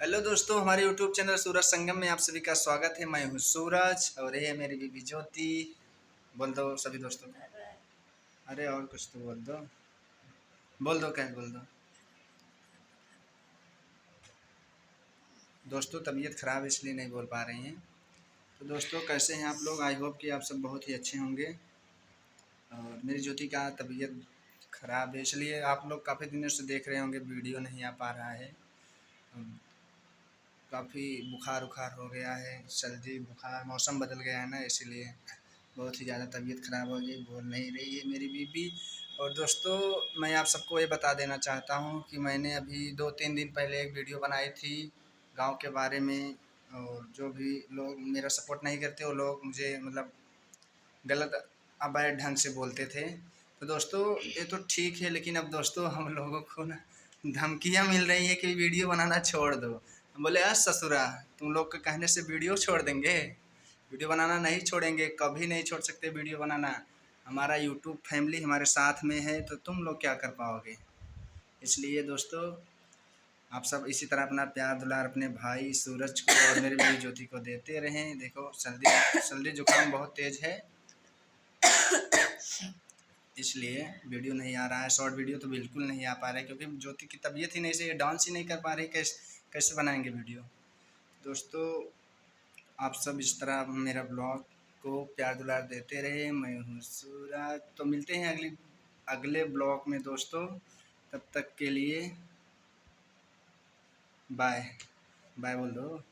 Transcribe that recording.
Hello दोस्तों, हमारे YouTube channel सूरज संगम में आप सभी का स्वागत है। मैं हूँ सूरज और ये है मेरी बीबी ज्योति। बोल दो सभी दोस्तों को। अरे और कुछ तो बोल दो। बोल दो, क्या बोल दो। दोस्तों तबीयत ख़राब इसलिए नहीं बोल पा रहे हैं। तो दोस्तों कैसे हैं आप लोग? आई होप कि आप सब बहुत ही अच्छे होंगे। और मेरी ज्योति का तबीयत ख़राब है, इसलिए आप लोग काफ़ी दिनों से देख रहे होंगे वीडियो नहीं आ पा रहा है। काफ़ी बुखार उखार हो गया है, सर्दी बुखार, मौसम बदल गया है ना, इसीलिए बहुत ही ज़्यादा तबीयत ख़राब हो गई, बोल नहीं रही है मेरी बीबी। और दोस्तों मैं आप सबको ये बता देना चाहता हूँ कि मैंने अभी 2-3 दिन पहले एक वीडियो बनाई थी गांव के बारे में। और जो भी लोग मेरा सपोर्ट नहीं करते वो लोग मुझे मतलब गलत अवैध ढंग से बोलते थे। तो दोस्तों ये तो ठीक है, लेकिन अब दोस्तों हम लोगों को ना धमकियाँ मिल रही है कि वीडियो बनाना छोड़ दो। हम बोले ससुरा, तुम लोग के कहने से वीडियो छोड़ देंगे? वीडियो बनाना नहीं छोड़ेंगे, कभी नहीं छोड़ सकते वीडियो बनाना। हमारा यूट्यूब फैमिली हमारे साथ में है, तो तुम लोग क्या कर पाओगे? इसलिए दोस्तों आप सब इसी तरह अपना प्यार दुलार अपने भाई सूरज को और मेरी बीवी ज्योति को देते रहें। देखो सर्दी सर्दी जुकाम बहुत तेज़ है, इसलिए वीडियो नहीं आ रहा है। शॉर्ट वीडियो तो बिल्कुल नहीं आ पा रहा है, क्योंकि ज्योति की तबीयत ही नहीं सही है, डांस ही नहीं कर पा रही। कैसे कैसे बनाएंगे वीडियो? दोस्तों आप सब इस तरह मेरा ब्लॉग को प्यार दुलार देते रहे। मैं हूँ सूरज, तो मिलते हैं अगले ब्लॉग में दोस्तों। तब तक के लिए बाय। बाय बोल दो।